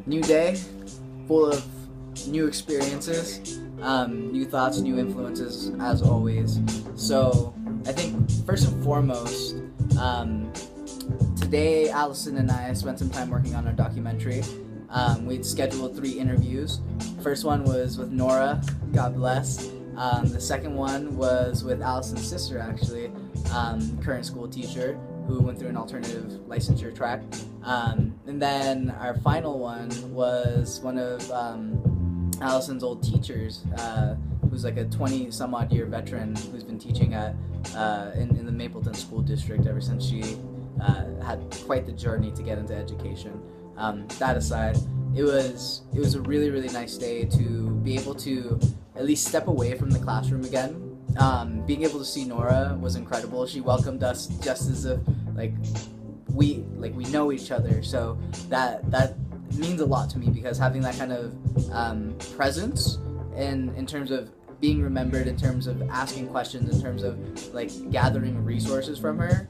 New day, full of new experiences, new thoughts, new influences, as always. So I think first and foremost, today Allison and I spent some time working on our documentary. We'd scheduled 3 interviews. First one was with Nora, God bless. The second one was with Allison's sister, actually, current school teacher, who went through an alternative licensure track. And then our final one was one of Allison's old teachers, who's like a 20-some-odd-year veteran who's been teaching in the Mapleton School District ever since she had quite the journey to get into education. That aside, it was a really, really nice day to be able to at least step away from the classroom again. Being able to see Nora was incredible. She welcomed us just as if we know each other. So that means a lot to me, because having that kind of presence in terms of being remembered, in terms of asking questions, in terms of gathering resources from her,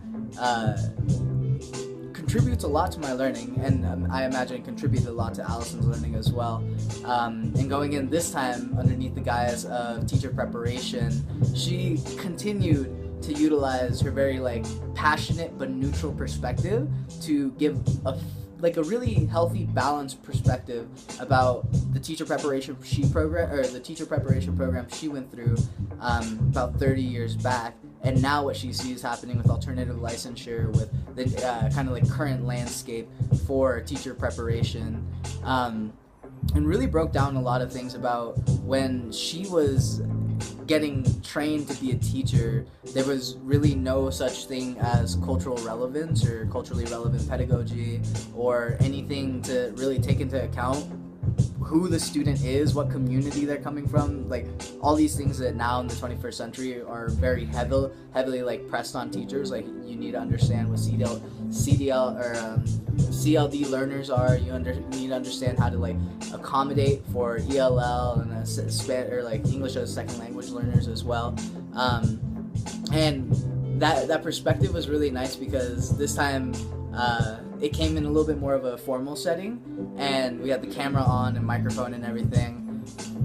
contributes a lot to my learning, and I imagine it contributed a lot to Allison's learning as well. And going in this time underneath the guise of teacher preparation, she continued to utilize her very passionate but neutral perspective to give a really healthy, balanced perspective about the teacher preparation program she went through about 30 years back, and now what she sees happening with alternative licensure, with the current landscape for teacher preparation, and really broke down a lot of things about when she was getting trained to be a teacher. There was really no such thing as cultural relevance or culturally relevant pedagogy, or anything to really take into account who the student is, what community they're coming from, all these things that now in the 21st century are very heavily pressed on teachers. You need to understand what CDL or CLD learners are. You need to understand how to accommodate for ELL and English as a second language learners as well. And that perspective was really nice, because this time it came in a little bit more of a formal setting, and we had the camera on and microphone and everything.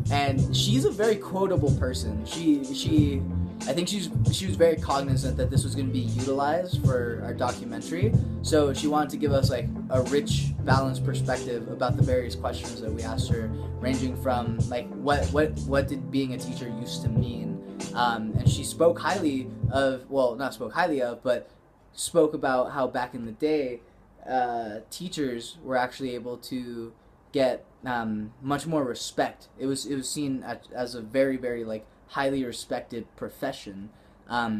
And she's a very quotable person. I think she was very cognizant that this was going to be utilized for our documentary, so she wanted to give us a rich, balanced perspective about the various questions that we asked her, ranging from what did being a teacher used to mean, and she spoke highly of, well, not spoke highly of, but spoke about how back in the day, teachers were actually able to get much more respect. It was seen as a very, very highly respected profession,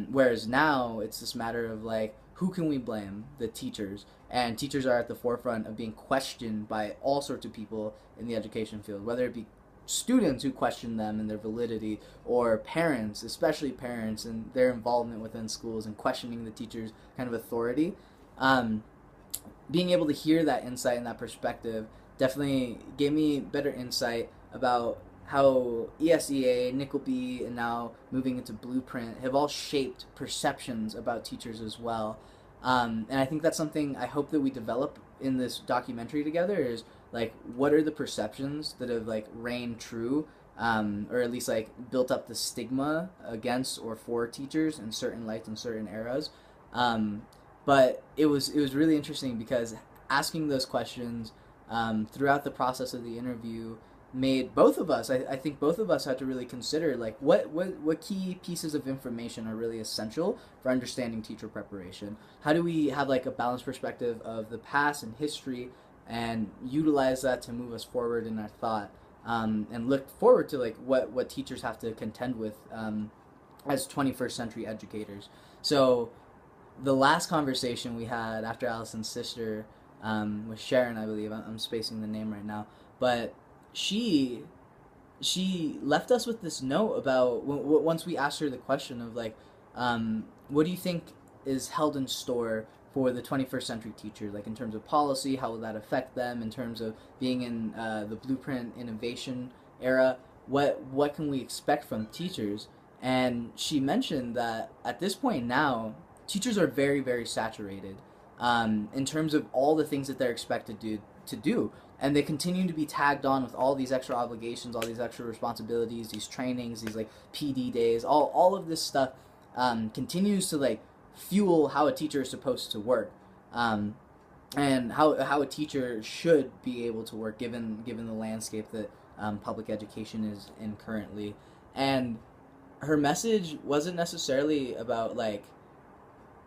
whereas now it's this matter of who can we blame? The teachers. And teachers are at the forefront of being questioned by all sorts of people in the education field, whether it be students who question them and their validity, or parents, especially parents, and their involvement within schools and questioning the teacher's kind of authority. Being able to hear that insight and that perspective definitely gave me better insight about how ESEA, Nickleby, and now moving into Blueprint have all shaped perceptions about teachers as well. And I think that's something I hope that we develop in this documentary together, is what are the perceptions that have reigned true, or at least built up the stigma against or for teachers in certain lights and certain eras. But it was really interesting, because asking those questions throughout the process of the interview made both of us, I think both of us had to really consider what key pieces of information are really essential for understanding teacher preparation. How do we have a balanced perspective of the past and history, and utilize that to move us forward in our thought, and look forward to what teachers have to contend with as 21st century educators. So the last conversation we had after Allison's sister was Sharon, I believe. I'm spacing the name right now, but she left us with this note about once we asked her the question of what do you think is held in store for the 21st century teacher, in terms of policy, how will that affect them in terms of being in the Blueprint innovation era, what can we expect from teachers? And she mentioned that at this point now, teachers are very, very saturated in terms of all the things that they're expected to do, and they continue to be tagged on with all these extra obligations, all these extra responsibilities, these trainings, these like PD days, all of this stuff continues to like fuel how a teacher is supposed to work. And how a teacher should be able to work given the landscape that public education is in currently. And her message wasn't necessarily about like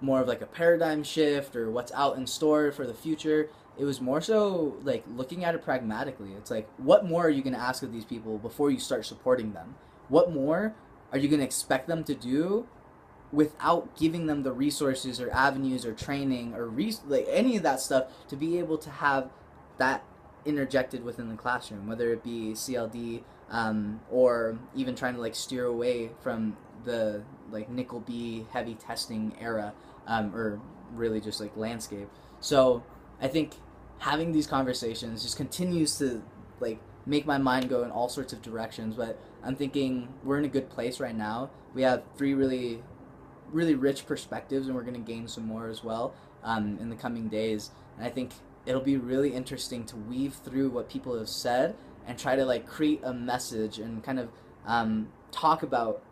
more of like a paradigm shift or what's out in store for the future. It was more so like looking at it pragmatically. It's like, what more are you going to ask of these people before you start supporting them? What more are you going to expect them to do without giving them the resources or avenues or training or like any of that stuff to be able to have that interjected within the classroom, whether it be CLD or even trying to like steer away from the like nickel B heavy testing era, or really just like landscape. So I think having these conversations just continues to like make my mind go in all sorts of directions, but I'm thinking we're in a good place right now. We have 3 really rich perspectives, and we're going to gain some more as well in the coming days. And I think it'll be really interesting to weave through what people have said and try to like create a message and kind of talk about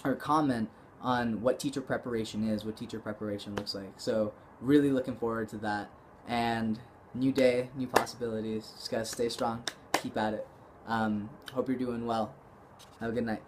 or comment on what teacher preparation is, what teacher preparation looks like. So really looking forward to that. And new day, new possibilities. Just gotta stay strong, keep at it. Hope you're doing well. Have a good night.